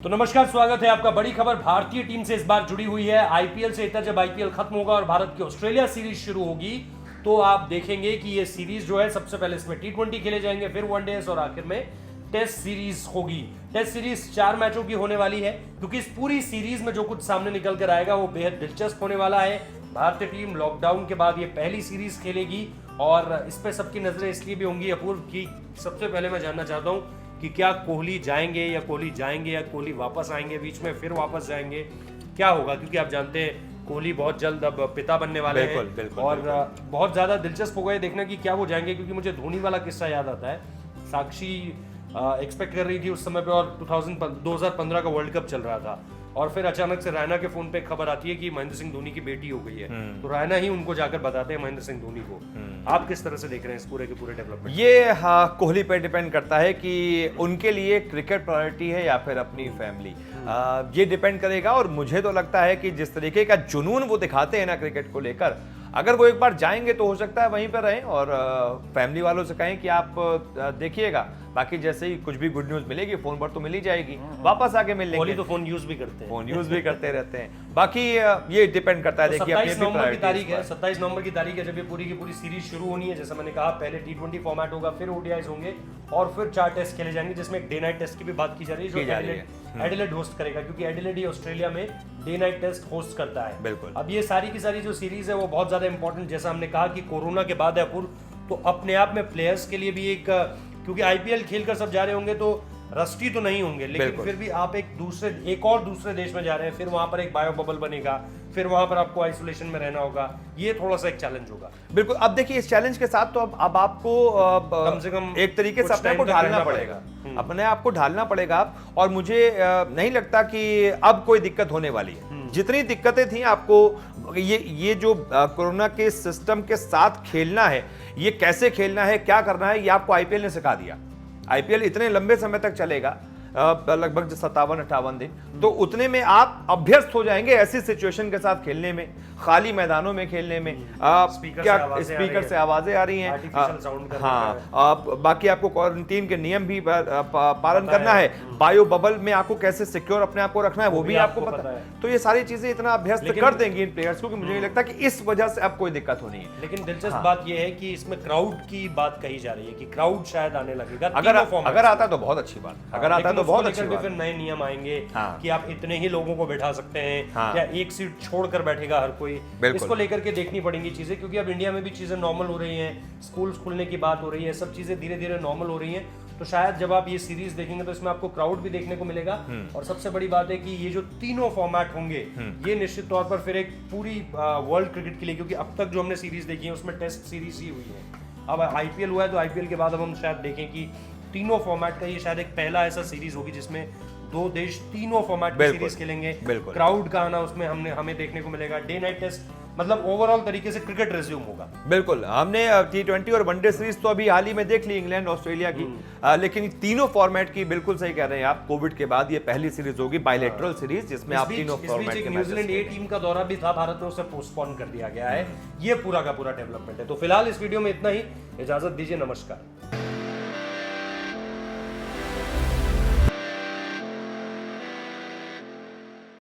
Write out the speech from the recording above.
तो नमस्कार, स्वागत है आपका। बड़ी खबर भारतीय टीम से इस बार जुड़ी हुई है। आईपीएल से इतर जब आईपीएल खत्म होगा और भारत की ऑस्ट्रेलिया सीरीज शुरू होगी तो आप देखेंगे कि ये सीरीज जो है, सबसे पहले इसमें T20 खेले जाएंगे, फिर वनडेज और आखिर में टेस्ट सीरीज होगी। टेस्ट सीरीज 4 मैचों की होने वाली है, क्योंकि इस पूरी सीरीज में जो कुछ सामने निकल कर आएगा वो बेहद दिलचस्प होने वाला है। भारतीय टीम लॉकडाउन के बाद ये पहली सीरीज खेलेगी और इस पे सबकी नजरें इसलिए भी होंगी अपूर्व कि सबसे पहले मैं जानना चाहता हूँ कि क्या कोहली जाएंगे या कोहली वापस आएंगे, बीच में फिर वापस जाएंगे, क्या होगा? क्योंकि आप जानते हैं कोहली बहुत जल्द अब पिता बनने वाले हैं। बिल्कुल, और बहुत ज्यादा दिलचस्प होगा ये देखना कि क्या वो जाएंगे, क्योंकि मुझे धोनी वाला किस्सा याद आता है। साक्षी एक्सपेक्ट कर रही थी उस समय पे, और 2015 का वर्ल्ड कप चल रहा था, और फिर अचानक से रैना के फोन पे खबर आती है कि महेंद्र सिंह धोनी की बेटी हो गई है। तो रैना ही उनको जाकर बताते हैं महेंद्र सिंह धोनी को। आप किस तरह से देख रहे हैं इस पूरे के पूरे डेवलपमेंट? ये कोहली पे डिपेंड करता है कि उनके लिए क्रिकेट प्रायोरिटी है या फिर अपनी फैमिली, ये डिपेंड करेगा। और मुझे तो लगता है कि जिस तरीके का जुनून वो दिखाते हैं ना क्रिकेट को लेकर, अगर वो एक बार जाएंगे तो हो सकता है वहीं पर रहें और फैमिली वालों से कहें कि आप देखिएगा, बाकी जैसे ही कुछ भी गुड न्यूज मिलेगी फोन पर तो मिल ही जाएगी, वापस आके मिल लेंगे। कोहली तो फोन यूज भी करते हैं, फोन यूज भी करते रहते हैं। बाकी ये डिपेंड करता है, देखिए 27 नवंबर की तारीख है। 27 नवंबर की तारीख है जब ये पूरी की पूरी सीरीज शुरू होनी है। जैसा मैंने कहा, पहले T20 फॉर्मेट होगा, फिर ओडीआईज होंगे और फिर 4 टेस्ट खेले जाएंगे, जिसमें एक डे नाइट टेस्ट की भी बात की जा रही है जो एडिलेड होस्ट करेगा, क्योंकि एडिलेड ही ऑस्ट्रेलिया में डे नाइट टेस्ट होस्ट करता है। बिल्कुल। अब ये सारी की सारी जो सीरीज है वो बहुत ज्यादा इंपॉर्टेंट, जैसा हमने कहा कि कोरोना के बाद है अपूर्व, तो अपने आप में प्लेयर्स के लिए भी एक, क्योंकि आईपीएल खेलकर सब जा रहे होंगे तो रस्टी तो नहीं होंगे, लेकिन फिर भी आप एक और दूसरे देश में जा रहे हैं, फिर वहां पर एक बायो बबल बनेगा, फिर वहां पर आपको आइसोलेशन में रहना होगा। ये थोड़ा सा एक चैलेंज होगा। बिल्कुल। अब देखिए इस चैलेंज के साथ तो अब आपको कम से कम एक तरीके से अपने को ढालना पड़ेगा, अपने आप को ढालना पड़ेगा। और मुझे नहीं लगता कि अब कोई दिक्कत होने वाली है। जितनी दिक्कतें थी आपको, ये जो कोरोना के सिस्टम के साथ खेलना है, ये कैसे खेलना है, क्या करना है, ये आपको आईपीएल ने सिखा दिया। आईपीएल इतने लंबे समय तक चलेगा, लगभग 57-58 दिन, तो उतने में आप अभ्यस्त हो जाएंगे ऐसी सिचुएशन के साथ खेलने में, खाली मैदानों में खेलने में। स्पीकर से आवाजें आ रही हैं, हाँ, बाकी आपको क्वारंटीन के नियम भी पालन करना है, बायो बबल में आपको कैसे सिक्योर अपने आप को रखना है वो भी आपको पता है। तो ये सारी चीजें इतना अभ्यस्त कर देंगी इन प्लेयर्स को कि मुझे नहीं लगता कि इस वजह से अब कोई दिक्कत होनी है। लेकिन दिलचस्प बात यह है कि इसमें क्राउड की बात कही जा रही है कि क्राउड शायद आने लगेगा। अगर आता है तो बहुत अच्छी बात, अगर आता है तो बहुत अच्छी बात। फिर नए नियम आएंगे कि आप इतने ही लोगों को बैठा सकते हैं या एक सीट छोड़कर बैठेगा हर कोई। इसको लेकर के देखनी पड़ेंगी चीजें, क्योंकि अब इंडिया में भी चीजें नॉर्मल हो रही हैं, स्कूल्स खुलने की बात हो रही है, सब चीजें धीरे धीरे नॉर्मल हो रही हैं। तो शायद जब आप ये सीरीज देखेंगे तो इसमें आपको क्राउड भी देखने को मिलेगा। और सबसे बड़ी बात है कि ये जो तीनों फॉर्मेट होंगे, ये निश्चित तौर पर फिर एक पूरी वर्ल्ड क्रिकेट के लिए, क्योंकि अब तक जो हमने सीरीज देखी है उसमें टेस्ट सीरीज ही हुई है। अब आईपीएल हुआ है तो आईपीएल के बाद अब हम शायद देखें कि तीनों फॉर्मेट का ये शायद एक पहला ऐसा सीरीज होगी जिसमें 2 देश तीनों फॉर्मेट में सीरीज खेलेंगे। क्राउड का आना उसमें हमें देखने को मिलेगा। डे नाइट टेस्ट, मतलब ओवरऑल तरीके से क्रिकेट रिज्यूम होगा। बिल्कुल। हमने T20 और वनडे सीरीज तो अभी हाल ही में देख ली, इंग्लैंड ऑस्ट्रेलिया की, लेकिन तीनों फॉर्मेट की बिल्कुल सही कह रहे हैं आप, कोविड के बाद ये पहली सीरीज होगी, बायलैटरल सीरीज, जिसमें आप तीनों फॉर्मेट के मैचेस। न्यूजीलैंड ए टीम का दौरा भी था भारत में, उसे पोस्टपोन कर दिया गया है। ये पूरा का पूरा डेवलपमेंट है। तो फिलहाल इस वीडियो में इतना ही, इजाजत दीजिए, नमस्कार।